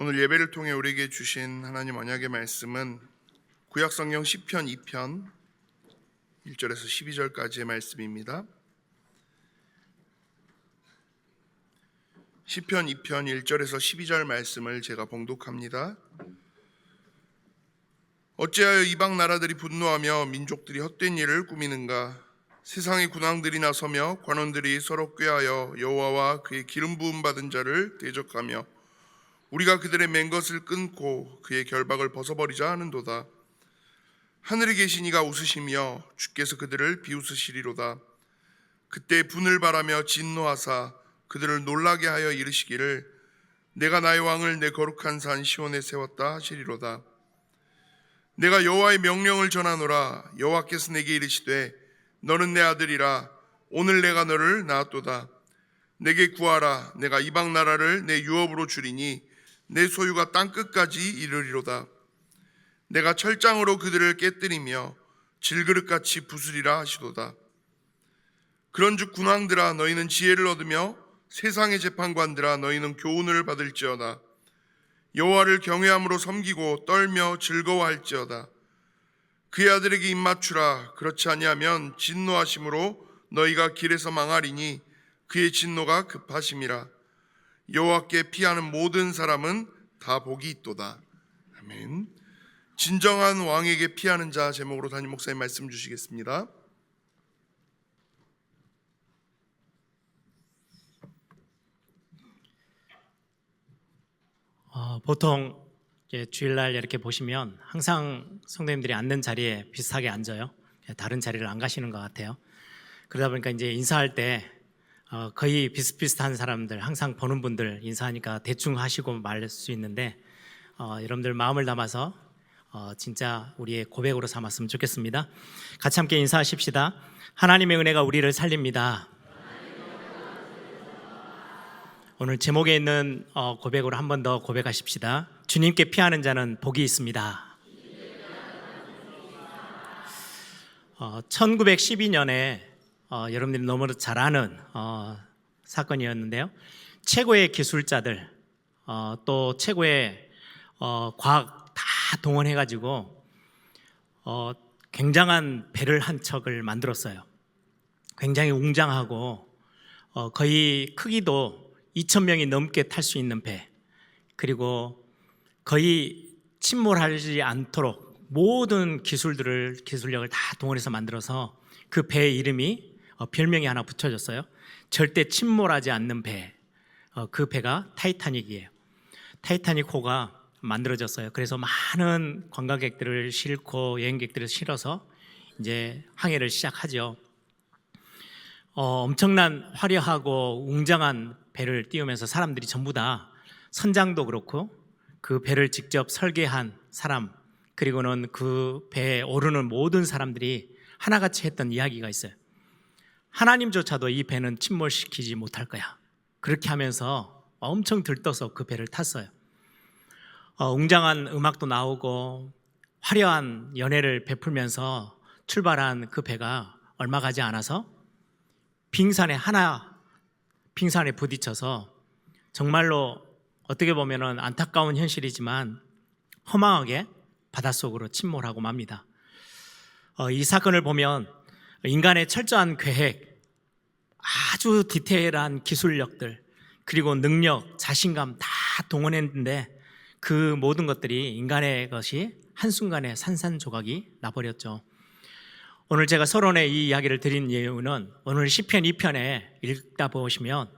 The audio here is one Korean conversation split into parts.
오늘 예배를 통해 우리에게 주신 하나님 언약의 말씀은 구약성경 시편 2편 1절에서 12절까지의 말씀입니다. 시편 2편 1절에서 12절 말씀을 제가 봉독합니다. 어찌하여 이방 나라들이 분노하며 민족들이 헛된 일을 꾸미는가? 세상의 군왕들이 나서며 관원들이 서로 꾀하여 여호와와 그의 기름 부음 받은 자를 대적하며 우리가 그들의 맨 것을 끊고 그의 결박을 벗어버리자 하는도다. 하늘에 계신 이가 웃으시며 주께서 그들을 비웃으시리로다. 그때 분을 바라며 진노하사 그들을 놀라게 하여 이르시기를 내가 나의 왕을 내 거룩한 산 시온에 세웠다 하시리로다. 내가 여호와의 명령을 전하노라. 여호와께서 내게 이르시되 너는 내 아들이라. 오늘 내가 너를 낳았도다. 내게 구하라. 내가 이방 나라를 내 유업으로 주리니 내 소유가 땅끝까지 이르리로다. 내가 철장으로 그들을 깨뜨리며 질그릇같이 부수리라 하시도다. 그런즉 군왕들아 너희는 지혜를 얻으며 세상의 재판관들아 너희는 교훈을 받을지어다. 여호와를 경외함으로 섬기고 떨며 즐거워할지어다. 그의 아들에게 입맞추라. 그렇지 아니하면 진노하심으로 너희가 길에서 망하리니 그의 진노가 급하심이라. 여호와께 피하는 모든 사람은 다 복이 있도다. 아멘. 진정한 왕에게 피하는 자 제목으로 담임 목사님 말씀 주시겠습니다. 보통 주일날 이렇게 보시면 항상 성도님들이 앉는 자리에 비슷하게 앉아요. 다른 자리를 안 가시는 것 같아요. 그러다 보니까 이제 인사할 때 거의 비슷비슷한 사람들, 항상 보는 분들 인사하니까 대충 하시고 말 수 있는데 여러분들 마음을 담아서 진짜 우리의 고백으로 삼았으면 좋겠습니다. 같이 함께 인사하십시다. 하나님의 은혜가 우리를 살립니다. 오늘 제목에 있는 고백으로 한 번 더 고백하십시다. 주님께 피하는 자는 복이 있습니다. 1912년에 여러분들이 너무나 잘 아는 사건이었는데요. 최고의 기술자들 또 최고의 과학 다 동원해가지고 굉장한 배를 한 척을 만들었어요. 굉장히 웅장하고 거의 크기도 2,000명이 넘게 탈 수 있는 배, 그리고 거의 침몰하지 않도록 모든 기술력을 다 동원해서 만들어서 그 배의 이름이 별명이 하나 붙여졌어요. 절대 침몰하지 않는 배. 그 배가 타이타닉이에요. 타이타닉호가 만들어졌어요. 그래서 많은 관광객들을 싣고 여행객들을 실어서 이제 항해를 시작하죠. 엄청난 화려하고 웅장한 배를 띄우면서 사람들이 전부 다 선장도 그렇고 그 배를 직접 설계한 사람, 그리고는 그 배에 오르는 모든 사람들이 하나같이 했던 이야기가 있어요. 하나님조차도 이 배는 침몰시키지 못할 거야. 그렇게 하면서 엄청 들떠서 그 배를 탔어요. 웅장한 음악도 나오고 화려한 연회를 베풀면서 출발한 그 배가 얼마 가지 않아서 빙산에 부딪혀서 정말로 어떻게 보면 안타까운 현실이지만 허망하게 바닷속으로 침몰하고 맙니다. 이 사건을 보면 인간의 철저한 계획, 아주 디테일한 기술력들, 그리고 능력, 자신감 다 동원했는데 그 모든 것들이 인간의 것이 한순간에 산산조각이 나버렸죠. 오늘 제가 서론에 이 이야기를 드린 이유는 오늘 시편 2편에 읽다 보시면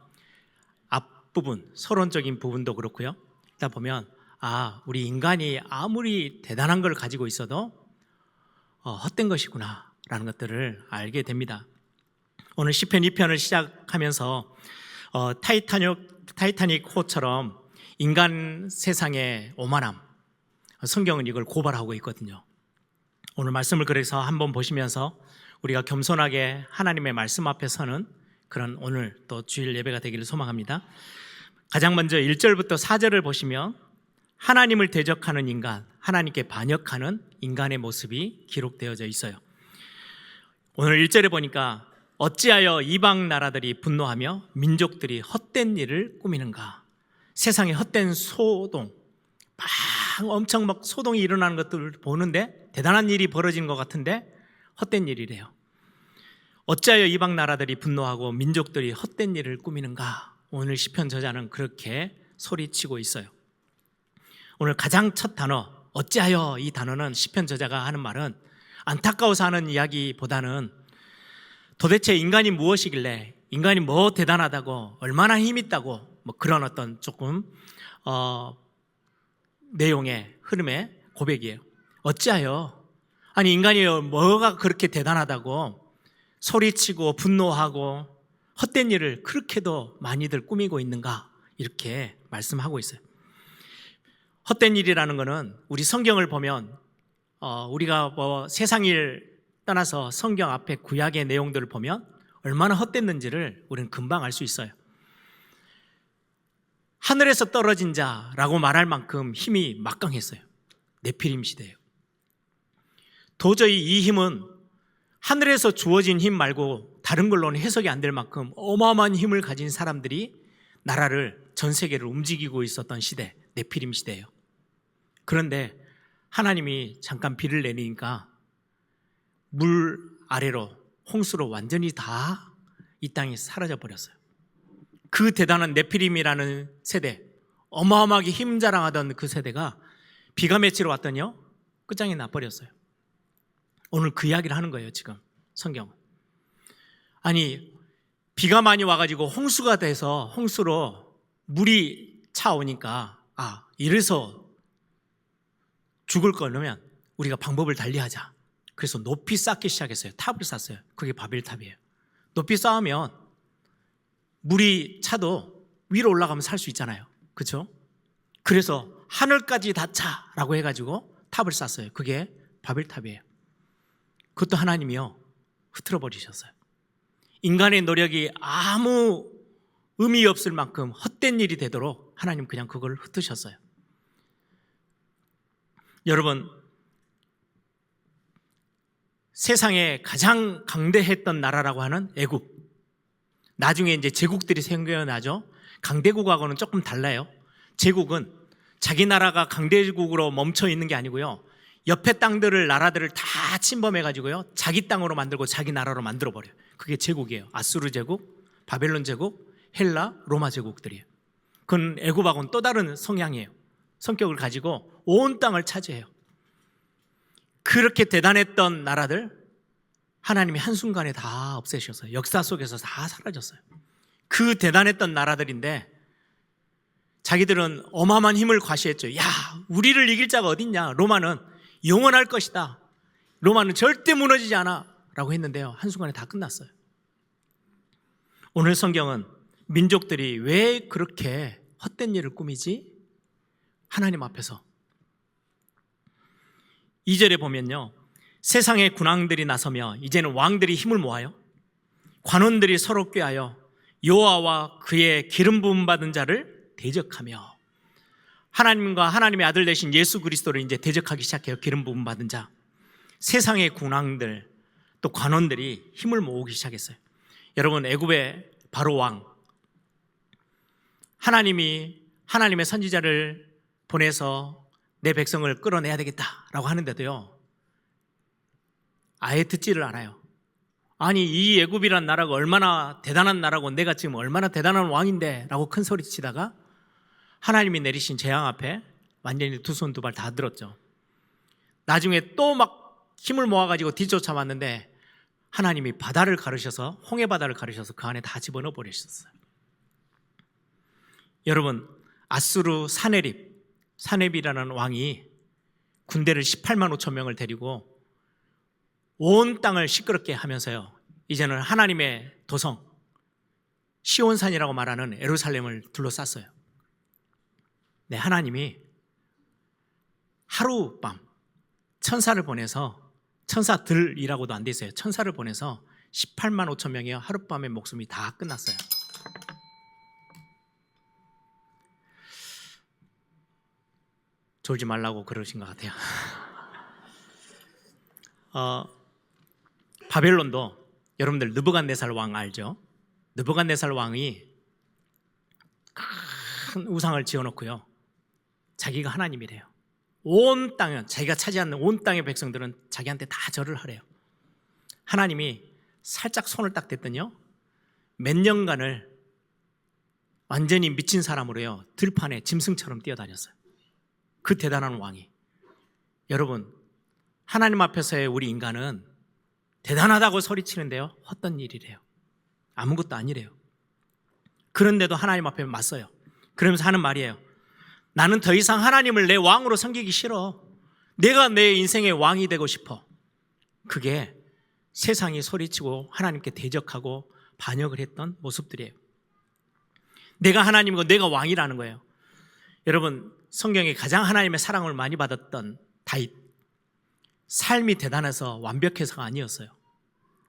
앞부분, 서론적인 부분도 그렇고요. 읽다 보면 우리 인간이 아무리 대단한 걸 가지고 있어도 헛된 것이구나 라는 것들을 알게 됩니다. 오늘 시편 2편을 시작하면서 타이타닉호처럼 인간 세상의 오만함, 성경은 이걸 고발하고 있거든요. 오늘 말씀을 그래서 한번 보시면서 우리가 겸손하게 하나님의 말씀 앞에 서는 그런 오늘 또 주일 예배가 되기를 소망합니다. 가장 먼저 1절부터 4절을 보시면 하나님을 대적하는 인간, 하나님께 반역하는 인간의 모습이 기록되어져 있어요. 오늘 1절에 보니까 어찌하여 이방 나라들이 분노하며 민족들이 헛된 일을 꾸미는가. 세상의 헛된 소동, 엄청 막 소동이 일어나는 것들을 보는데 대단한 일이 벌어지는 것 같은데 헛된 일이래요. 어찌하여 이방 나라들이 분노하고 민족들이 헛된 일을 꾸미는가? 오늘 시편 저자는 그렇게 소리치고 있어요. 오늘 가장 첫 단어 어찌하여, 이 단어는 시편 저자가 하는 말은 안타까워서 하는 이야기보다는 도대체 인간이 무엇이길래, 인간이 뭐 대단하다고, 얼마나 힘 있다고, 뭐 그런 어떤 조금 내용의 흐름의 고백이에요. 어찌하여, 아니 인간이 뭐가 그렇게 대단하다고 소리치고 분노하고 헛된 일을 그렇게도 많이들 꾸미고 있는가, 이렇게 말씀하고 있어요. 헛된 일이라는 것은 우리 성경을 보면 우리가 뭐 세상 일 떠나서 성경 앞에 구약의 내용들을 보면 얼마나 헛됐는지를 우리는 금방 알 수 있어요. 하늘에서 떨어진 자라고 말할 만큼 힘이 막강했어요. 네피림 시대예요. 도저히 이 힘은 하늘에서 주어진 힘 말고 다른 걸로는 해석이 안 될 만큼 어마어마한 힘을 가진 사람들이 나라를, 전 세계를 움직이고 있었던 시대, 네피림 시대예요. 그런데 하나님이 잠깐 비를 내리니까 물 아래로, 홍수로 완전히 다 이 땅이 사라져 버렸어요. 그 대단한 네피림이라는 세대, 어마어마하게 힘 자랑하던 그 세대가 비가 맺히러 왔더니요 끝장이 나버렸어요. 오늘 그 이야기를 하는 거예요. 지금 성경은. 아니 비가 많이 와가지고 홍수가 돼서 홍수로 물이 차오니까 이래서 죽을 거면 우리가 방법을 달리하자. 그래서 높이 쌓기 시작했어요. 탑을 쌓았어요. 그게 바벨탑이에요. 높이 쌓으면 물이 차도 위로 올라가면 살 수 있잖아요. 그렇죠? 그래서 하늘까지 다 차라고 해가지고 탑을 쌓았어요. 그게 바벨탑이에요. 그것도 하나님이요 흐트러 버리셨어요. 인간의 노력이 아무 의미 없을 만큼 헛된 일이 되도록 하나님 그냥 그걸 흩으셨어요. 여러분, 세상에 가장 강대했던 나라라고 하는 애굽, 나중에 이제 제국들이 생겨나죠. 강대국하고는 조금 달라요. 제국은 자기 나라가 강대국으로 멈춰 있는 게 아니고요, 옆에 땅들을, 나라들을 다 침범해가지고요 자기 땅으로 만들고 자기 나라로 만들어버려요. 그게 제국이에요. 아수르 제국, 바벨론 제국, 헬라, 로마 제국들이에요. 그건 애굽하고는 또 다른 성향이에요. 성격을 가지고 온 땅을 차지해요. 그렇게 대단했던 나라들 하나님이 한순간에 다 없애셨어요. 역사 속에서 다 사라졌어요. 그 대단했던 나라들인데 자기들은 어마어마한 힘을 과시했죠. 야, 우리를 이길 자가 어딨냐. 로마는 영원할 것이다. 로마는 절대 무너지지 않아 라고 했는데요, 한순간에 다 끝났어요. 오늘 성경은 민족들이 왜 그렇게 헛된 일을 꾸미지? 하나님 앞에서 2절에 보면요, 세상의 군왕들이 나서며 이제는 왕들이 힘을 모아요. 관원들이 서로 꾀하여 여호와와 그의 기름 부음 받은 자를 대적하며, 하나님과 하나님의 아들 되신 예수 그리스도를 이제 대적하기 시작해요. 기름 부음 받은 자, 세상의 군왕들, 또 관원들이 힘을 모으기 시작했어요. 여러분, 애굽의 바로 왕, 하나님이 하나님의 선지자를 보내서 내 백성을 끌어내야 되겠다라고 하는데도요 아예 듣지를 않아요. 아니, 이 애굽이란 나라가 얼마나 대단한 나라고, 내가 지금 얼마나 대단한 왕인데 라고 큰 소리 치다가 하나님이 내리신 재앙 앞에 완전히 두 손 두 발 다 들었죠. 나중에 또 막 힘을 모아가지고 뒤쫓아왔는데 하나님이 바다를 가르셔서, 홍해 바다를 가르셔서 그 안에 다 집어넣어 버리셨어요. 여러분, 아수르 사네립이라는 왕이 군대를 18만 5천 명을 데리고 온 땅을 시끄럽게 하면서요 이제는 하나님의 도성 시온산이라고 말하는 예루살렘을 둘러쌌어요. 네, 하나님이 하룻밤 천사를 보내서, 천사들이라고도 안 돼 있어요. 천사를 보내서 18만 5천 명의 하룻밤의 목숨이 다 끝났어요. 졸지 말라고 그러신 것 같아요. 바벨론도 여러분들 느부갓네살 왕 알죠? 느부갓네살 왕이 큰 우상을 지어놓고요 자기가 하나님이래요. 온 땅은, 자기가 차지하는 온 땅의 백성들은 자기한테 다 절을 하래요. 하나님이 살짝 손을 딱 댔더니요, 몇 년간을 완전히 미친 사람으로요, 들판에 짐승처럼 뛰어다녔어요. 그 대단한 왕이. 여러분, 하나님 앞에서의 우리 인간은 대단하다고 소리치는데요, 헛된 일이래요. 아무것도 아니래요. 그런데도 하나님 앞에 맞서요. 그러면서 하는 말이에요. 나는 더 이상 하나님을 내 왕으로 섬기기 싫어. 내가 내 인생의 왕이 되고 싶어. 그게 세상이 소리치고 하나님께 대적하고 반역을 했던 모습들이에요. 내가 하나님이고 내가 왕이라는 거예요. 여러분, 성경에 가장 하나님의 사랑을 많이 받았던 다윗, 삶이 대단해서 완벽해서가 아니었어요.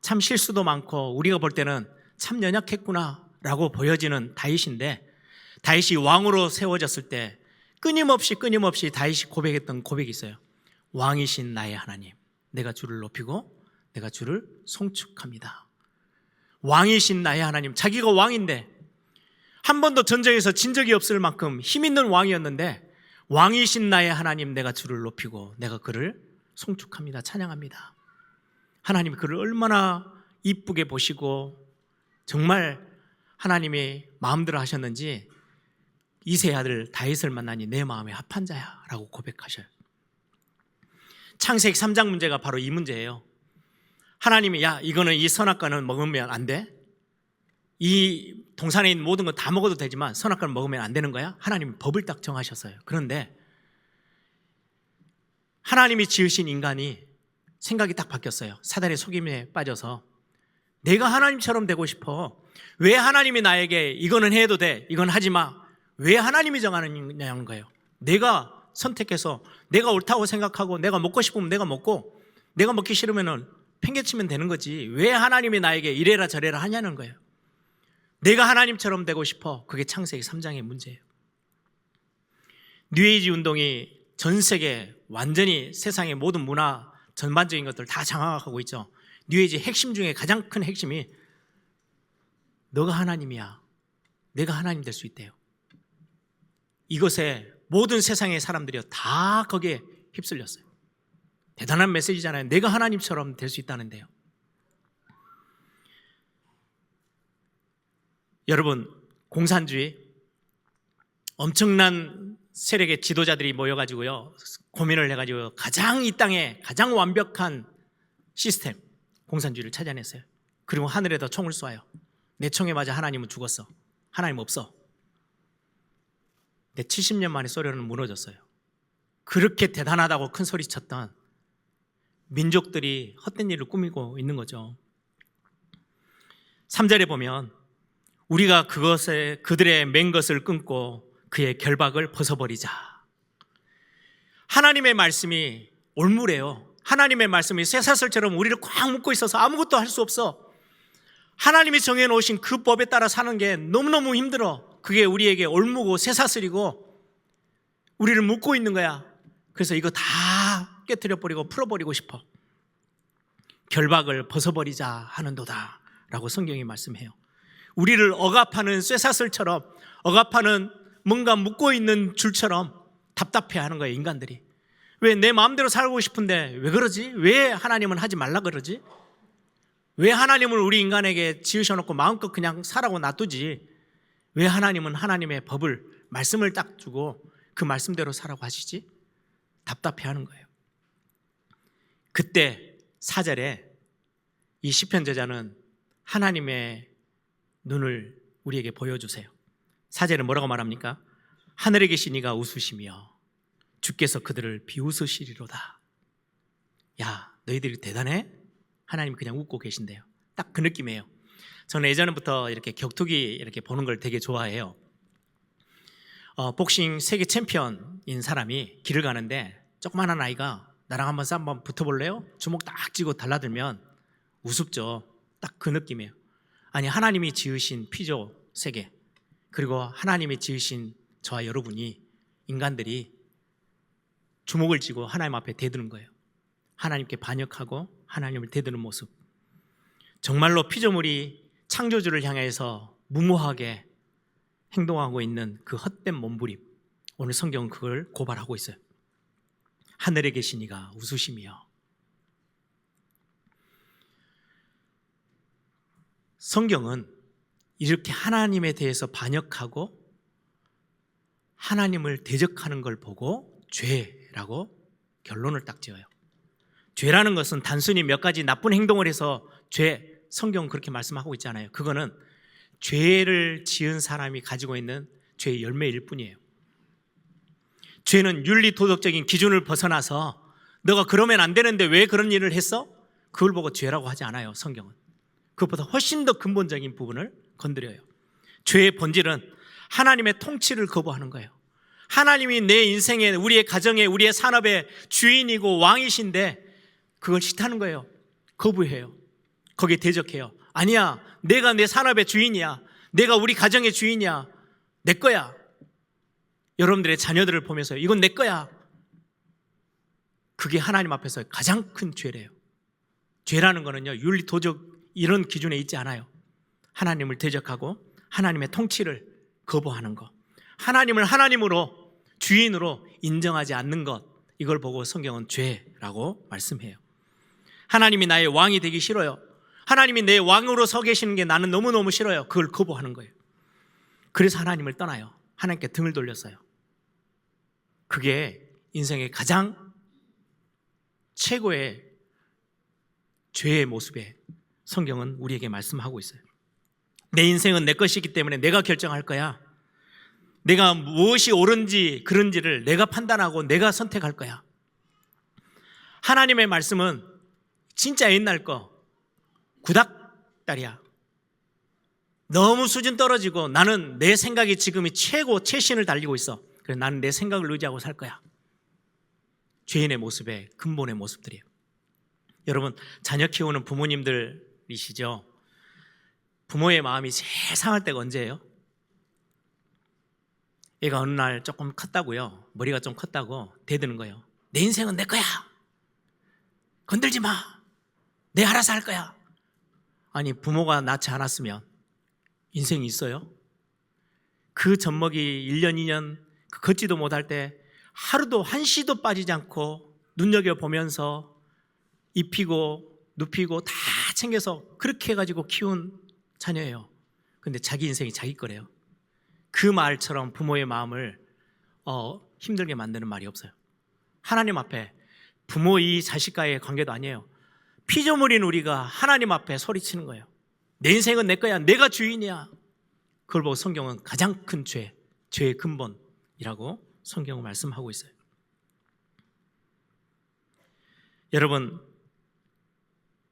참 실수도 많고 우리가 볼 때는 참 연약했구나 라고 보여지는 다윗인데, 다윗이 왕으로 세워졌을 때 끊임없이 다윗이 고백했던 고백이 있어요. 왕이신 나의 하나님, 내가 주를 높이고 내가 주를 송축합니다. 왕이신 나의 하나님, 자기가 왕인데 한 번도 전쟁에서 진 적이 없을 만큼 힘 있는 왕이었는데, 왕이신 나의 하나님, 내가 주를 높이고 내가 그를 송축합니다. 찬양합니다. 하나님이 그를 얼마나 이쁘게 보시고 정말 하나님이 마음대로 하셨는지, 이세 아들 다윗을 만나니 내 마음에 합한 자야 라고 고백하셔요. 창세기 3장 문제가 바로 이 문제예요. 하나님이, 야, 이거는 이 선악과는 먹으면 안 돼. 이 동산에 있는 모든 건 다 먹어도 되지만 선악과는 먹으면 안 되는 거야. 하나님이 법을 딱 정하셨어요. 그런데 하나님이 지으신 인간이 생각이 딱 바뀌었어요. 사단의 속임에 빠져서 내가 하나님처럼 되고 싶어. 왜 하나님이 나에게 이거는 해도 돼, 이건 하지 마, 왜 하나님이 정하느냐는 거예요. 내가 선택해서 내가 옳다고 생각하고 내가 먹고 싶으면 내가 먹고, 내가 먹기 싫으면 팽개치면 되는 거지, 왜 하나님이 나에게 이래라 저래라 하냐는 거예요. 내가 하나님처럼 되고 싶어. 그게 창세기 3장의 문제예요. 뉴에이지 운동이 전 세계 완전히 세상의 모든 문화 전반적인 것들을 다 장악하고 있죠. 뉴에이지 핵심 중에 가장 큰 핵심이 너가 하나님이야, 내가 하나님 될 수 있대요. 이것에 모든 세상의 사람들이 다 거기에 휩쓸렸어요. 대단한 메시지잖아요. 내가 하나님처럼 될 수 있다는데요. 여러분, 공산주의, 엄청난 세력의 지도자들이 모여가지고요, 고민을 해가지고 가장 이 땅에 가장 완벽한 시스템, 공산주의를 찾아냈어요. 그리고 하늘에다 총을 쏴요. 내 총에 맞아 하나님은 죽었어. 하나님 없어. 근데 70년 만에 소련은 무너졌어요. 그렇게 대단하다고 큰 소리 쳤던 민족들이 헛된 일을 꾸미고 있는 거죠. 3절에 보면 우리가 그들의 맨 것을 끊고 그의 결박을 벗어버리자. 하나님의 말씀이 올무래요. 하나님의 말씀이 쇠사슬처럼 우리를 꽉 묶고 있어서 아무것도 할 수 없어. 하나님이 정해놓으신 그 법에 따라 사는 게 너무너무 힘들어. 그게 우리에게 올무고 쇠사슬이고 우리를 묶고 있는 거야. 그래서 이거 다 깨트려버리고 풀어버리고 싶어. 결박을 벗어버리자 하는도다 라고 성경이 말씀해요. 우리를 억압하는 쇠사슬처럼, 억압하는 뭔가 묶고 있는 줄처럼 답답해하는 거예요, 인간들이. 왜 내 마음대로 살고 싶은데 왜 그러지? 왜 하나님은 하지 말라 그러지? 왜 하나님을 우리 인간에게 지으셔놓고 마음껏 그냥 살라고 놔두지? 왜 하나님은 하나님의 법을, 말씀을 딱 주고 그 말씀대로 살라고 하시지? 답답해하는 거예요. 그때 4절에 이 시편 저자는 하나님의 눈을 우리에게 보여주세요. 4절에 뭐라고 말합니까? 하늘에 계신 이가 웃으시며 주께서 그들을 비웃으시리로다. 야, 너희들이 대단해? 하나님 그냥 웃고 계신대요. 딱 그 느낌이에요. 저는 예전부터 이렇게 격투기 이렇게 보는 걸 되게 좋아해요. 복싱 세계 챔피언인 사람이 길을 가는데 조그마한 아이가 나랑 한번 붙어볼래요? 주먹 딱 쥐고 달라들면 우습죠. 딱 그 느낌이에요. 아니, 하나님이 지으신 피조 세계, 그리고 하나님이 지으신 저와 여러분이, 인간들이 주먹을 쥐고 하나님 앞에 대드는 거예요. 하나님께 반역하고 하나님을 대드는 모습. 정말로 피조물이 창조주를 향해서 무모하게 행동하고 있는 그 헛된 몸부림. 오늘 성경은 그걸 고발하고 있어요. 하늘에 계신 이가 웃으시며. 성경은 이렇게 하나님에 대해서 반역하고 하나님을 대적하는 걸 보고 죄라고 결론을 딱 지어요. 죄라는 것은 단순히 몇 가지 나쁜 행동을 해서 죄, 성경은 그렇게 말씀하고 있잖아요. 그거는 죄를 지은 사람이 가지고 있는 죄의 열매일 뿐이에요. 죄는 윤리 도덕적인 기준을 벗어나서 너가 그러면 안 되는데 왜 그런 일을 했어? 그걸 보고 죄라고 하지 않아요, 성경은. 그것보다 훨씬 더 근본적인 부분을 건드려요. 죄의 본질은 하나님의 통치를 거부하는 거예요. 하나님이 내 인생에, 우리의 가정에, 우리의 산업의 주인이고 왕이신데 그걸 싫다는 거예요. 거부해요. 거기에 대적해요. 아니야, 내가 내 산업의 주인이야. 내가 우리 가정의 주인이야. 내 거야. 여러분들의 자녀들을 보면서 이건 내 거야. 그게 하나님 앞에서 가장 큰 죄래요. 죄라는 거는요, 윤리 도적 이런 기준에 있지 않아요. 하나님을 대적하고 하나님의 통치를 거부하는 것, 하나님을 하나님으로 주인으로 인정하지 않는 것, 이걸 보고 성경은 죄라고 말씀해요. 하나님이 나의 왕이 되기 싫어요. 하나님이 내 왕으로 서 계시는 게 나는 너무너무 싫어요. 그걸 거부하는 거예요. 그래서 하나님을 떠나요. 하나님께 등을 돌렸어요. 그게 인생의 가장 최고의 죄의 모습에 성경은 우리에게 말씀하고 있어요. 내 인생은 내 것이기 때문에 내가 결정할 거야. 내가 무엇이 옳은지 그른지를 내가 판단하고 내가 선택할 거야. 하나님의 말씀은 진짜 옛날 거 구닥다리야. 너무 수준 떨어지고 나는 내 생각이 지금이 최고 최신을 달리고 있어. 그래서 나는 내 생각을 의지하고 살 거야. 죄인의 모습의 근본의 모습들이에요. 여러분, 자녀 키우는 부모님들이시죠? 부모의 마음이 제일 상할 때가 언제예요? 얘가 어느 날 조금 컸다고요. 머리가 좀 컸다고 대드는 거예요. 내 인생은 내 거야. 건들지 마. 내 알아서 할 거야. 아니, 부모가 낳지 않았으면 인생이 있어요? 그 젖먹이 1년, 2년 걷지도 못할 때 하루도 한시도 빠지지 않고 눈여겨보면서 입히고 눕히고 다 챙겨서 그렇게 해가지고 키운 자녀예요. 근데 자기 인생이 자기 거래요. 그 말처럼 부모의 마음을 힘들게 만드는 말이 없어요. 하나님 앞에 부모의 자식과의 관계도 아니에요. 피조물인 우리가 하나님 앞에 소리치는 거예요. 내 인생은 내 거야. 내가 주인이야. 그걸 보고 성경은 가장 큰 죄, 죄의 근본이라고 성경은 말씀하고 있어요. 여러분,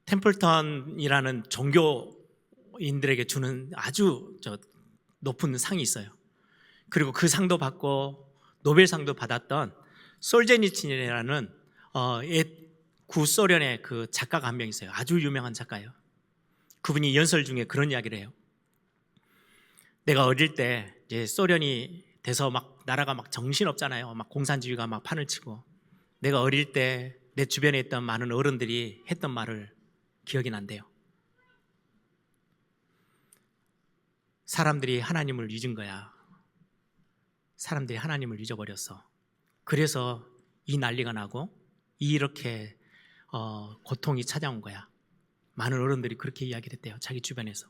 템플턴이라는 종교인들에게 주는 아주 높은 상이 있어요. 그리고 그 상도 받고 노벨상도 받았던 솔제니친이라는 구소련의 그 작가가 한 명 있어요. 아주 유명한 작가예요. 그분이 연설 중에 그런 이야기를 해요. 내가 어릴 때 이제 소련이 돼서 막 나라가 막 정신없잖아요. 막 공산주의가 막 판을 치고, 내가 어릴 때 내 주변에 있던 많은 어른들이 했던 말을 기억이 난대요. 사람들이 하나님을 잊은 거야. 사람들이 하나님을 잊어버렸어. 그래서 이 난리가 나고 이렇게 고통이 찾아온 거야. 많은 어른들이 그렇게 이야기를 했대요. 자기 주변에서.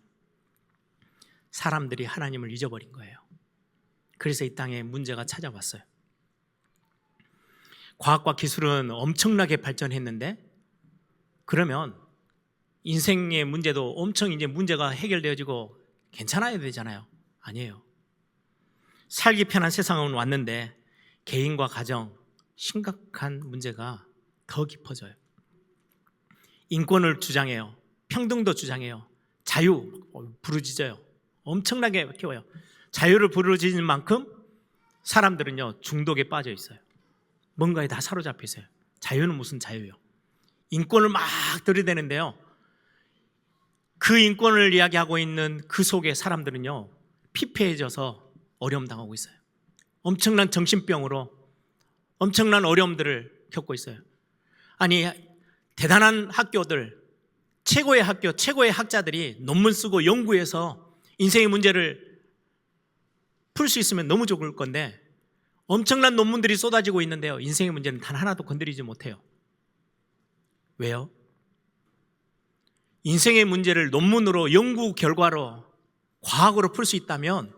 사람들이 하나님을 잊어버린 거예요. 그래서 이 땅에 문제가 찾아왔어요. 과학과 기술은 엄청나게 발전했는데, 그러면 인생의 문제도 엄청 이제 문제가 해결되어지고 괜찮아야 되잖아요. 아니에요. 살기 편한 세상은 왔는데 개인과 가정, 심각한 문제가 더 깊어져요. 인권을 주장해요. 평등도 주장해요. 자유 부르짖어요. 엄청나게 키워요. 자유를 부르짖는 만큼 사람들은요 중독에 빠져 있어요. 뭔가에 다 사로잡혀 있어요. 자유는 무슨 자유요? 인권을 막 들이대는데요, 그 인권을 이야기하고 있는 그 속에 사람들은요 피폐해져서 어려움 당하고 있어요. 엄청난 정신병으로 엄청난 어려움들을 겪고 있어요. 아니, 대단한 학교들, 최고의 학교, 최고의 학자들이 논문 쓰고 연구해서 인생의 문제를 풀 수 있으면 너무 좋을 건데 엄청난 논문들이 쏟아지고 있는데요. 인생의 문제는 단 하나도 건드리지 못해요. 왜요? 인생의 문제를 논문으로, 연구 결과로, 과학으로 풀 수 있다면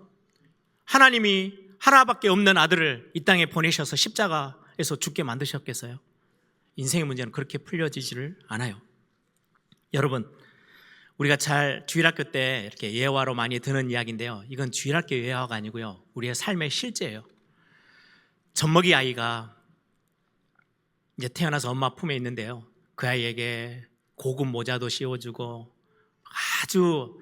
하나님이 하나밖에 없는 아들을 이 땅에 보내셔서 십자가에서 죽게 만드셨겠어요? 인생의 문제는 그렇게 풀려지지를 않아요. 여러분, 우리가 잘 주일학교 때 이렇게 예화로 많이 듣는 이야기인데요. 이건 주일학교 예화가 아니고요. 우리의 삶의 실제예요. 젖먹이 아이가 이제 태어나서 엄마 품에 있는데요. 그 아이에게 고급 모자도 씌워주고 아주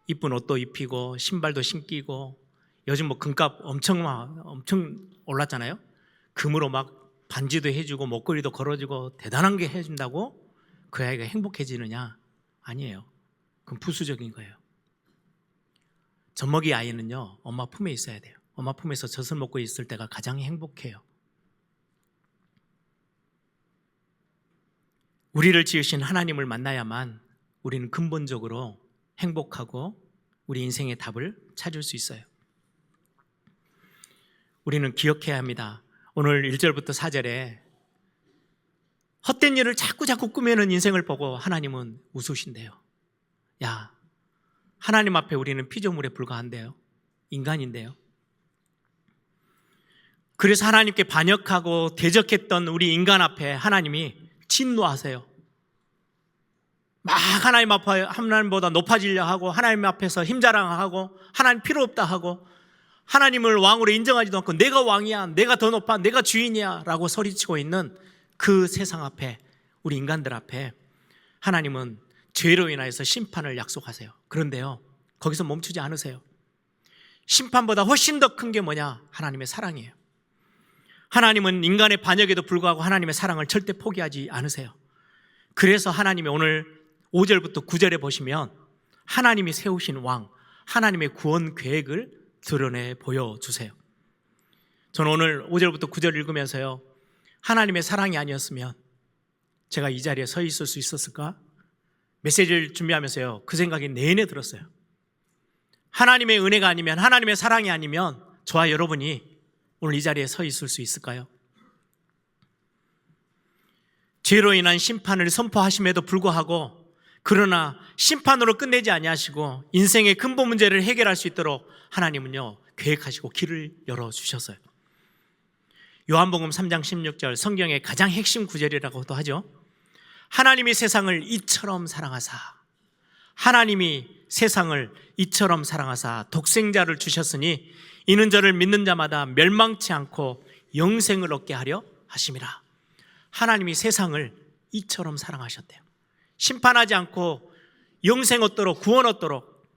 이쁜 옷도 입히고 신발도 신기고, 요즘 뭐 금값 엄청 올랐잖아요. 금으로 막 반지도 해주고 목걸이도 걸어주고 대단한 게 해준다고 그 아이가 행복해지느냐? 아니에요. 그건 부수적인 거예요. 젖먹이 아이는요, 엄마 품에 있어야 돼요. 엄마 품에서 젖을 먹고 있을 때가 가장 행복해요. 우리를 지으신 하나님을 만나야만 우리는 근본적으로 행복하고 우리 인생의 답을 찾을 수 있어요. 우리는 기억해야 합니다. 오늘 1절부터 4절에 헛된 일을 자꾸 꾸며는 인생을 보고 하나님은 웃으신대요. 야, 하나님 앞에 우리는 피조물에 불과한데요. 인간인데요. 그래서 하나님께 반역하고 대적했던 우리 인간 앞에 하나님이 진노하세요. 막 하나님보다 높아지려 하고, 하나님 앞에서 힘자랑하고, 하나님 필요 없다 하고, 하나님을 왕으로 인정하지도 않고 내가 왕이야, 내가 더 높아, 내가 주인이야 라고 소리치고 있는 그 세상 앞에, 우리 인간들 앞에 하나님은 죄로 인하여서 심판을 약속하세요. 그런데요, 거기서 멈추지 않으세요. 심판보다 훨씬 더 큰 게 뭐냐? 하나님의 사랑이에요. 하나님은 인간의 반역에도 불구하고 하나님의 사랑을 절대 포기하지 않으세요. 그래서 하나님이 오늘 5절부터 9절에 보시면 하나님이 세우신 왕, 하나님의 구원 계획을 드러내 보여주세요. 저는 오늘 5절부터 9절 읽으면서요, 하나님의 사랑이 아니었으면 제가 이 자리에 서 있을 수 있었을까? 메시지를 준비하면서요, 그 생각이 내내 들었어요. 하나님의 은혜가 아니면, 하나님의 사랑이 아니면 저와 여러분이 오늘 이 자리에 서 있을 수 있을까요? 죄로 인한 심판을 선포하심에도 불구하고, 그러나 심판으로 끝내지 아니하시고 인생의 근본 문제를 해결할 수 있도록 하나님은요, 계획하시고 길을 열어주셨어요. 요한복음 3장 16절, 성경의 가장 핵심 구절이라고도 하죠. 하나님이 세상을 이처럼 사랑하사, 하나님이 세상을 이처럼 사랑하사 독생자를 주셨으니 이는 저를 믿는 자마다 멸망치 않고 영생을 얻게 하려 하심이라. 하나님이 세상을 이처럼 사랑하셨대요. 심판하지 않고 영생 얻도록, 구원 얻도록.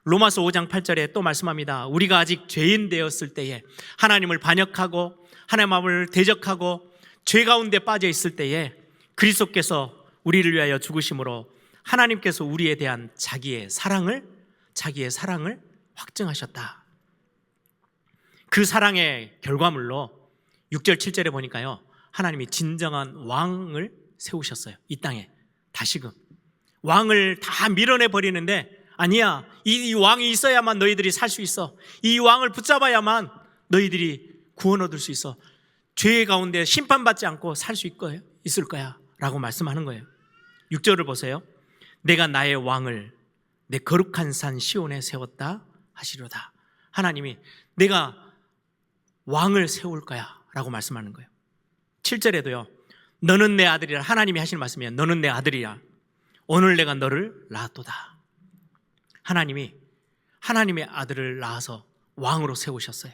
로마서 5장 8절에 또 말씀합니다. 우리가 아직 죄인 되었을 때에, 하나님을 반역하고 하나님을 대적하고 죄 가운데 빠져 있을 때에 그리스도께서 우리를 위하여 죽으심으로 하나님께서 우리에 대한 자기의 사랑을 확증하셨다. 그 사랑의 결과물로 6절 7절에 보니까요, 하나님이 진정한 왕을 세우셨어요. 이 땅에 다시금 왕을 다 밀어내 버리는데, 아니야, 이 왕이 있어야만 너희들이 살 수 있어. 이 왕을 붙잡아야만 너희들이 구원 얻을 수 있어. 죄 가운데 심판받지 않고 살 수 있을 거야 라고 말씀하는 거예요. 6절을 보세요. 내가 나의 왕을 내 거룩한 산 시온에 세웠다 하시로다. 하나님이 내가 왕을 세울 거야 라고 말씀하는 거예요. 7절에도요, 너는 내 아들이라. 하나님이 하시는 말씀이에요. 너는 내 아들이라. 오늘 내가 너를 낳았도다. 하나님이 하나님의 아들을 낳아서 왕으로 세우셨어요.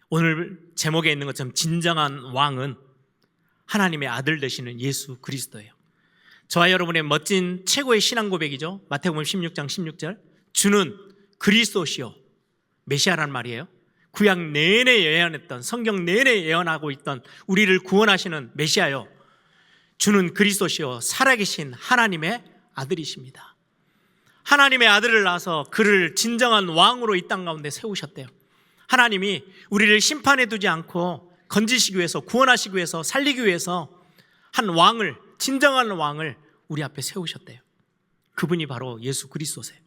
오늘 제목에 있는 것처럼 진정한 왕은 하나님의 아들 되시는 예수 그리스도예요. 저와 여러분의 멋진 최고의 신앙 고백이죠. 마태복음 16장 16절, 주는 그리스도시요, 메시아란 말이에요. 구약 내내 예언했던, 성경 내내 예언하고 있던 우리를 구원하시는 메시아요, 주는 그리스도시요 살아계신 하나님의 아들이십니다. 하나님의 아들을 낳아서 그를 진정한 왕으로 이 땅 가운데 세우셨대요. 하나님이 우리를 심판해 두지 않고 건지시기 위해서, 구원하시기 위해서, 살리기 위해서 한 왕을, 진정한 왕을 우리 앞에 세우셨대요. 그분이 바로 예수 그리스도세요.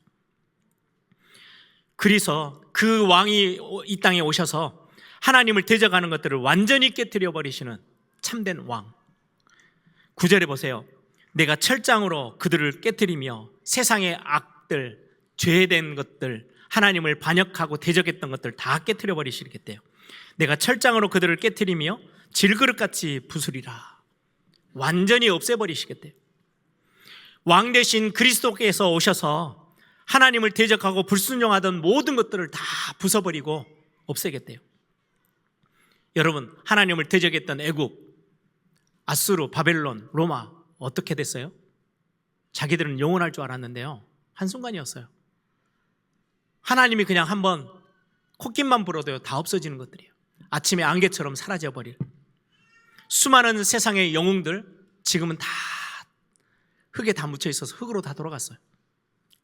그래서 그 왕이 이 땅에 오셔서 하나님을 대적하는 것들을 완전히 깨뜨려 버리시는 참된 왕. 9절에 보세요. 내가 철장으로 그들을 깨뜨리며 세상의 악들, 죄된 것들, 하나님을 반역하고 대적했던 것들 다 깨뜨려 버리시겠대요. 내가 철장으로 그들을 깨뜨리며 질그릇같이 부수리라. 완전히 없애버리시겠대요. 왕 대신 그리스도께서 오셔서 하나님을 대적하고 불순종하던 모든 것들을 다 부숴버리고 없애겠대요. 여러분, 하나님을 대적했던 애굽, 아수르, 바벨론, 로마 어떻게 됐어요? 자기들은 영원할 줄 알았는데요, 한순간이었어요. 하나님이 그냥 한번 콧김만 불어도요 다 없어지는 것들이에요. 아침에 안개처럼 사라져버릴 수많은 세상의 영웅들, 지금은 다 흙에 다 묻혀 있어서 흙으로 다 돌아갔어요.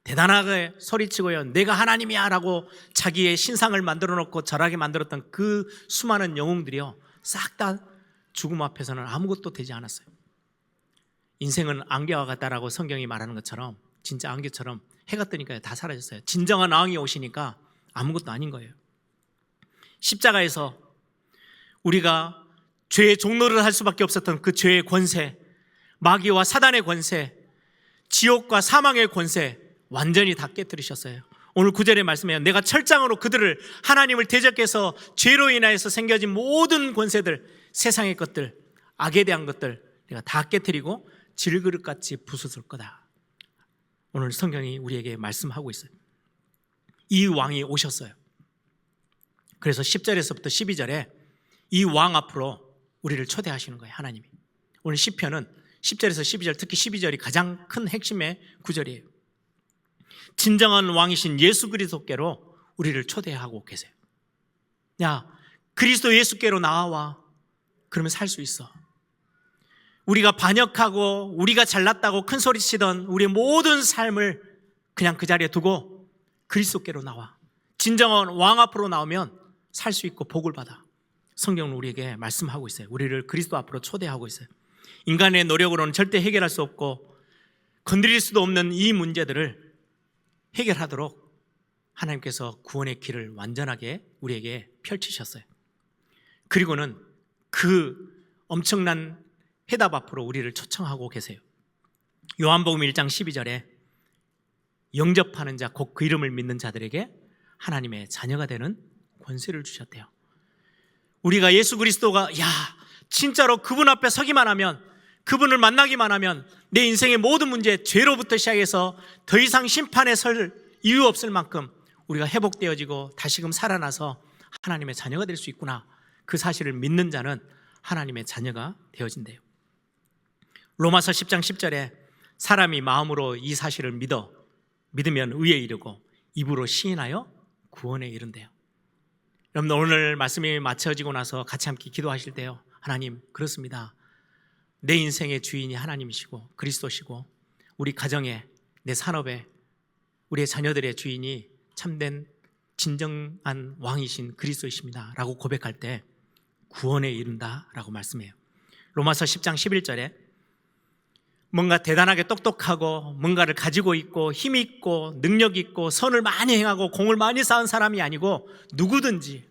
대단하게 소리치고요, 내가 하나님이야 라고 자기의 신상을 만들어 놓고 절하게 만들었던 그 수많은 영웅들이요 싹 다 죽음 앞에서는 아무것도 되지 않았어요. 인생은 안개와 같다라고 성경이 말하는 것처럼 진짜 안개처럼 해가 뜨니까 다 사라졌어요. 진정한 왕이 오시니까 아무것도 아닌 거예요. 십자가에서 우리가 죄의 종노릇을 할 수밖에 없었던 그 죄의 권세, 마귀와 사단의 권세, 지옥과 사망의 권세 완전히 다 깨뜨리셨어요. 오늘 9절의 말씀에 내가 철장으로 그들을, 하나님을 대적해서 죄로 인하여서 생겨진 모든 권세들, 세상의 것들, 악에 대한 것들 내가 다 깨뜨리고 질그릇같이 부수을 거다. 오늘 성경이 우리에게 말씀하고 있어요. 이 왕이 오셨어요. 그래서 10절에서부터 12절에 이 왕 앞으로 우리를 초대하시는 거예요, 하나님이. 오늘 시편은 10절에서 12절, 특히 12절이 가장 큰 핵심의 구절이에요. 진정한 왕이신 예수 그리스도께로 우리를 초대하고 계세요. 야, 그리스도 예수께로 나와. 그러면 살 수 있어. 우리가 반역하고 우리가 잘났다고 큰 소리치던 우리의 모든 삶을 그냥 그 자리에 두고 그리스도께로 나와. 진정한 왕 앞으로 나오면 살 수 있고 복을 받아. 성경은 우리에게 말씀하고 있어요. 우리를 그리스도 앞으로 초대하고 있어요. 인간의 노력으로는 절대 해결할 수 없고 건드릴 수도 없는 이 문제들을 해결하도록 하나님께서 구원의 길을 완전하게 우리에게 펼치셨어요. 그리고는 그 엄청난 해답 앞으로 우리를 초청하고 계세요. 요한복음 1장 12절에 영접하는 자, 곧 그 이름을 믿는 자들에게 하나님의 자녀가 되는 권세를 주셨대요. 우리가 예수 그리스도가 진짜로 그분 앞에 서기만 하면, 그분을 만나기만 하면 내 인생의 모든 문제, 죄로부터 시작해서 더 이상 심판에 설 이유 없을 만큼 우리가 회복되어지고 다시금 살아나서 하나님의 자녀가 될 수 있구나. 그 사실을 믿는 자는 하나님의 자녀가 되어진대요. 로마서 10장 10절에 사람이 마음으로 이 사실을 믿으면 의에 이르고 입으로 시인하여 구원에 이른대요. 여러분, 오늘 말씀이 마쳐지고 나서 같이 함께 기도하실 때요, 하나님, 그렇습니다. 내 인생의 주인이 하나님이시고 그리스도시고 우리 가정에, 내 산업에, 우리의 자녀들의 주인이 참된 진정한 왕이신 그리스도이십니다 라고 고백할 때 구원에 이른다 라고 말씀해요. 로마서 10장 11절에 뭔가 대단하게 똑똑하고 뭔가를 가지고 있고 힘이 있고 능력 있고 선을 많이 행하고 공을 많이 쌓은 사람이 아니고 누구든지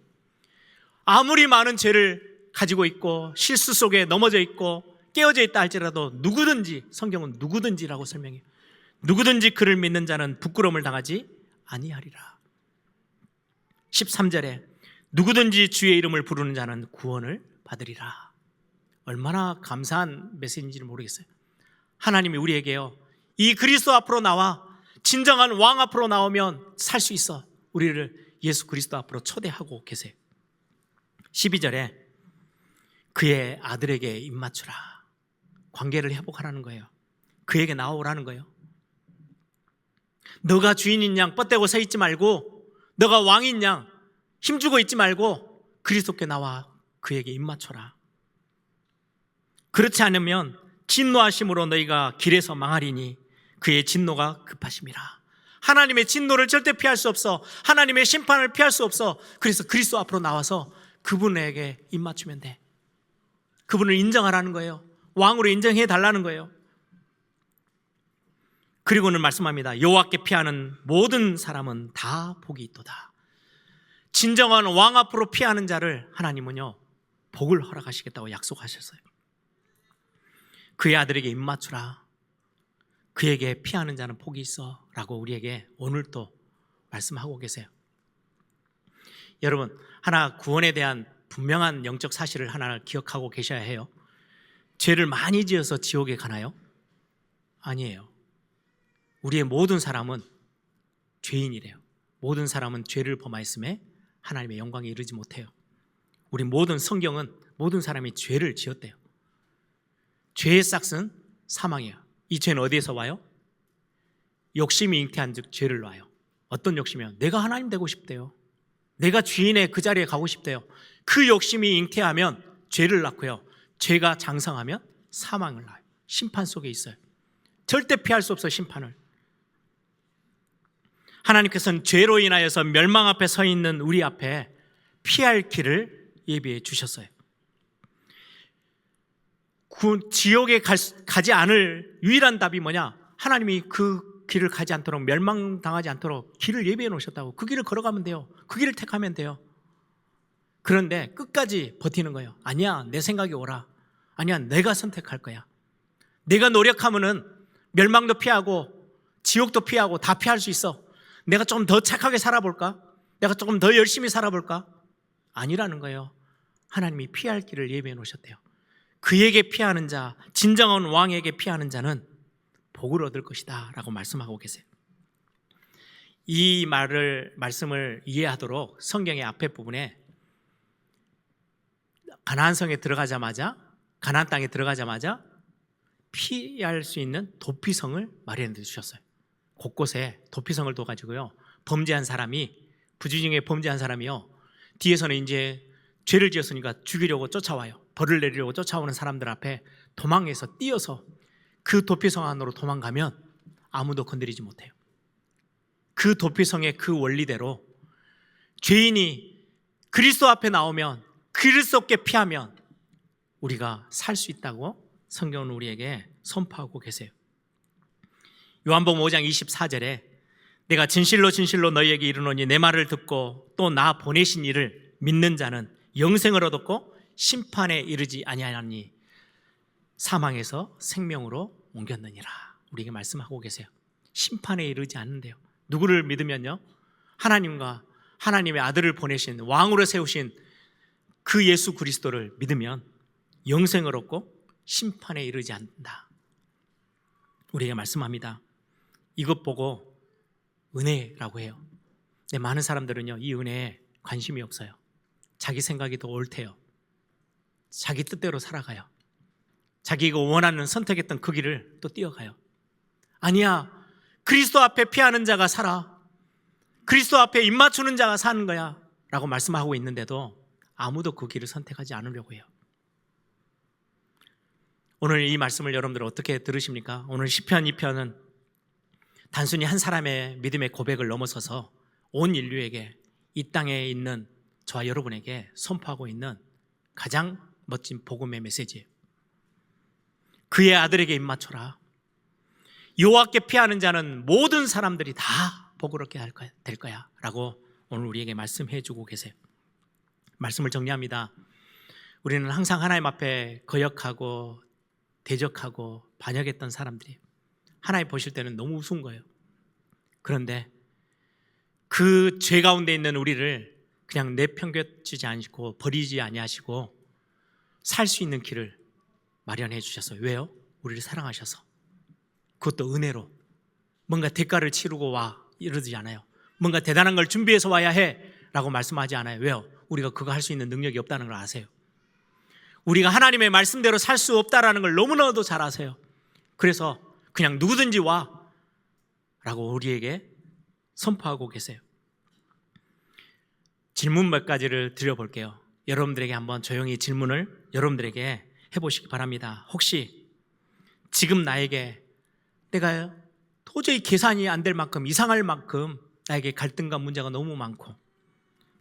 아무리 많은 죄를 가지고 있고 실수 속에 넘어져 있고 깨어져 있다 할지라도 누구든지, 성경은 누구든지라고 설명해요. 누구든지 그를 믿는 자는 부끄러움을 당하지 아니하리라. 13절에 누구든지 주의 이름을 부르는 자는 구원을 받으리라. 얼마나 감사한 메시지인지를 모르겠어요. 하나님이 우리에게요, 이 그리스도 앞으로 나와, 진정한 왕 앞으로 나오면 살 수 있어. 우리를 예수 그리스도 앞으로 초대하고 계세요. 12절에 그의 아들에게 입맞추라. 관계를 회복하라는 거예요. 그에게 나오라는 거예요. 너가 주인인 양 뻗대고 서 있지 말고, 너가 왕인 양 힘주고 있지 말고 그리스도께 나와 그에게 입맞춰라. 그렇지 않으면 진노하심으로 너희가 길에서 망하리니 그의 진노가 급하심이라. 하나님의 진노를 절대 피할 수 없어. 하나님의 심판을 피할 수 없어. 그래서 그리스도 앞으로 나와서 그분에게 입맞추면 돼. 그분을 인정하라는 거예요. 왕으로 인정해 달라는 거예요. 그리고는 말씀합니다. 여호와께 피하는 모든 사람은 다 복이 있도다. 진정한 왕 앞으로 피하는 자를 하나님은요 복을 허락하시겠다고 약속하셨어요. 그의 아들에게 입맞추라. 그에게 피하는 자는 복이 있어 라고 우리에게 오늘 또 말씀하고 계세요. 여러분, 하나 구원에 대한 분명한 영적 사실을 하나를 기억하고 계셔야 해요. 죄를 많이 지어서 지옥에 가나요? 아니에요. 우리의 모든 사람은 죄인이래요. 모든 사람은 죄를 범하였음에 하나님의 영광에 이르지 못해요. 우리 모든 성경은 모든 사람이 죄를 지었대요. 죄의 싹은 사망이에요. 이 죄는 어디에서 와요? 욕심이 잉태한 즉 죄를 놔요. 어떤 욕심이요? 내가 하나님 되고 싶대요. 내가 주인의 그 자리에 가고 싶대요. 그 욕심이 잉태하면 죄를 낳고요. 죄가 장성하면 사망을 낳아요. 심판 속에 있어요. 절대 피할 수 없어요, 심판을. 하나님께서는 죄로 인하여서 멸망 앞에 서 있는 우리 앞에 피할 길을 예비해 주셨어요. 지옥에 가지 않을 유일한 답이 뭐냐? 하나님이 그 길을 가지 않도록, 멸망당하지 않도록 길을 예비해 놓으셨다고. 그 길을 걸어가면 돼요. 그 길을 택하면 돼요. 그런데 끝까지 버티는 거예요. 아니야, 내 생각이 옳아. 아니야, 내가 선택할 거야. 내가 노력하면은 멸망도 피하고 지옥도 피하고 다 피할 수 있어. 내가 조금 더 착하게 살아볼까? 내가 조금 더 열심히 살아볼까? 아니라는 거예요. 하나님이 피할 길을 예비해 놓으셨대요. 그에게 피하는 자, 진정한 왕에게 피하는 자는 복을 얻을 것이다 라고 말씀하고 계세요. 이 말씀을 이해하도록 성경의 앞에 부분에 가나안 성에 들어가자마자, 가나안 땅에 들어가자마자 피할 수 있는 도피성을 마련해 주셨어요. 곳곳에 도피성을 둬가지고요, 범죄한 사람이, 부주중에 범죄한 사람이요, 뒤에서는 이제 죄를 지었으니까 죽이려고 쫓아와요. 벌을 내리려고 쫓아오는 사람들 앞에 도망해서 뛰어서 그 도피성 안으로 도망가면 아무도 건드리지 못해요. 그 도피성의 그 원리대로 죄인이 그리스도 앞에 나오면, 그리스도께 피하면 우리가 살 수 있다고 성경은 우리에게 선포하고 계세요. 요한복음 5장 24절에 내가 진실로 진실로 너희에게 이르노니 내 말을 듣고 또 나 보내신 이를 믿는 자는 영생을 얻었고 심판에 이르지 아니하니 사망에서 생명으로 옮겼느니라. 우리에게 말씀하고 계세요. 심판에 이르지 않는데요. 누구를 믿으면요? 하나님과 하나님의 아들을 보내신, 왕으로 세우신 그 예수 그리스도를 믿으면 영생을 얻고 심판에 이르지 않는다. 우리에게 말씀합니다. 이것 보고 은혜라고 해요. 근데 많은 사람들은요, 이 은혜에 관심이 없어요. 자기 생각이 더 옳대요. 자기 뜻대로 살아가요. 자기가 원하는, 선택했던 그 길을 또 뛰어가요. 아니야, 그리스도 앞에 피하는 자가 살아. 그리스도 앞에 입맞추는 자가 사는 거야 라고 말씀하고 있는데도 아무도 그 길을 선택하지 않으려고 해요. 오늘 이 말씀을 여러분들 어떻게 들으십니까? 오늘 시편 2편은 단순히 한 사람의 믿음의 고백을 넘어서서 온 인류에게, 이 땅에 있는 저와 여러분에게 선포하고 있는 가장 멋진 복음의 메시지예요. 그의 아들에게 입맞춰라. 여호와께 피하는 자는 모든 사람들이 다 복을 얻게 될 거야 라고 오늘 우리에게 말씀해 주고 계세요. 말씀을 정리합니다. 우리는 항상 하나님 앞에 거역하고 대적하고 반역했던 사람들이에요. 하나님 보실 때는 너무 우스운 거예요. 그런데 그 죄 가운데 있는 우리를 그냥 내팽개치지 않고 버리지 아니하시고 살 수 있는 길을 마련해 주셨어요. 왜요? 우리를 사랑하셔서. 그것도 은혜로. 뭔가 대가를 치르고 와 이러지 않아요. 뭔가 대단한 걸 준비해서 와야 해 라고 말씀하지 않아요. 왜요? 우리가 그거 할 수 있는 능력이 없다는 걸 아세요. 우리가 하나님의 말씀대로 살 수 없다는 걸 너무나도 잘 아세요. 그래서 그냥 누구든지 와 라고 우리에게 선포하고 계세요. 질문 몇 가지를 드려볼게요. 여러분들에게 한번 조용히 질문을 여러분들에게 해보시기 바랍니다. 혹시 지금 나에게 내가 도저히 계산이 안 될 만큼, 이상할 만큼 나에게 갈등과 문제가 너무 많고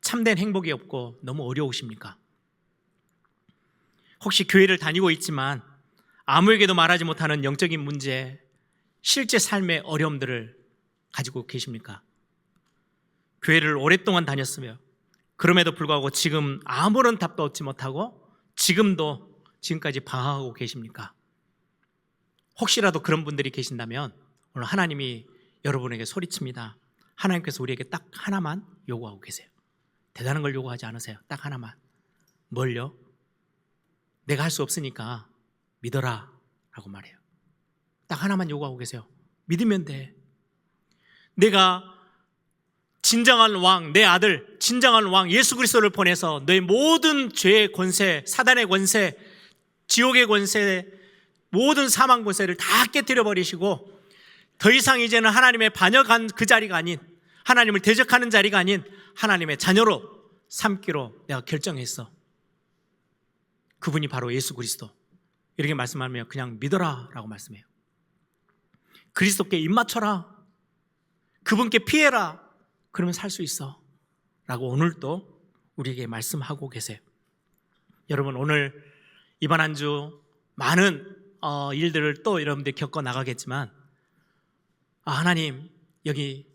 참된 행복이 없고 너무 어려우십니까? 혹시 교회를 다니고 있지만 아무에게도 말하지 못하는 영적인 문제, 실제 삶의 어려움들을 가지고 계십니까? 교회를 오랫동안 다녔으며 그럼에도 불구하고 지금 아무런 답도 얻지 못하고 지금까지 방황하고 계십니까? 혹시라도 그런 분들이 계신다면 오늘 하나님이 여러분에게 소리칩니다. 하나님께서 우리에게 딱 하나만 요구하고 계세요. 대단한 걸 요구하지 않으세요. 딱 하나만. 뭘요? 내가 할 수 없으니까 믿어라 라고 말해요. 딱 하나만 요구하고 계세요. 믿으면 돼. 내가 진정한 왕, 내 아들 진정한 왕 예수 그리스도를 보내서 너의 모든 죄의 권세, 사단의 권세, 지옥의 권세, 모든 사망 권세를 다 깨뜨려 버리시고 더 이상 이제는 하나님의 반역한 그 자리가 아닌, 하나님을 대적하는 자리가 아닌 하나님의 자녀로 삼기로 내가 결정했어. 그분이 바로 예수 그리스도. 이렇게 말씀하면 그냥 믿어라 라고 말씀해요. 그리스도께 입맞춰라. 그분께 피해라. 그러면 살 수 있어 라고 오늘도 우리에게 말씀하고 계세요. 여러분, 오늘 이번 한 주 많은 일들을 또 여러분들이 겪어 나가겠지만, 하나님, 여기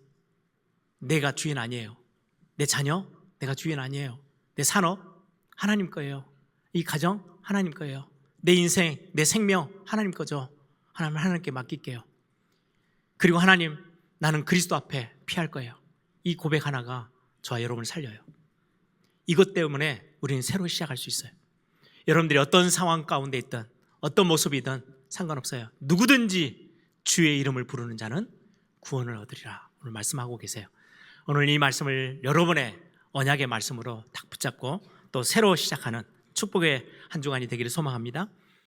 내가 주인 아니에요. 내 자녀, 내가 주인 아니에요. 내 산업, 하나님 거예요. 이 가정, 하나님 거예요. 내 인생, 내 생명, 하나님 거죠. 하나님께 맡길게요. 그리고 하나님, 나는 그리스도 앞에 피할 거예요. 이 고백 하나가 저와 여러분을 살려요. 이것 때문에 우리는 새로 시작할 수 있어요. 여러분들이 어떤 상황 가운데 있든 어떤 모습이든 상관없어요. 누구든지 주의 이름을 부르는 자는 구원을 얻으리라 오늘 말씀하고 계세요. 오늘 이 말씀을 여러분의 언약의 말씀으로 딱 붙잡고 또 새로 시작하는 축복의 한 주간이 되기를 소망합니다.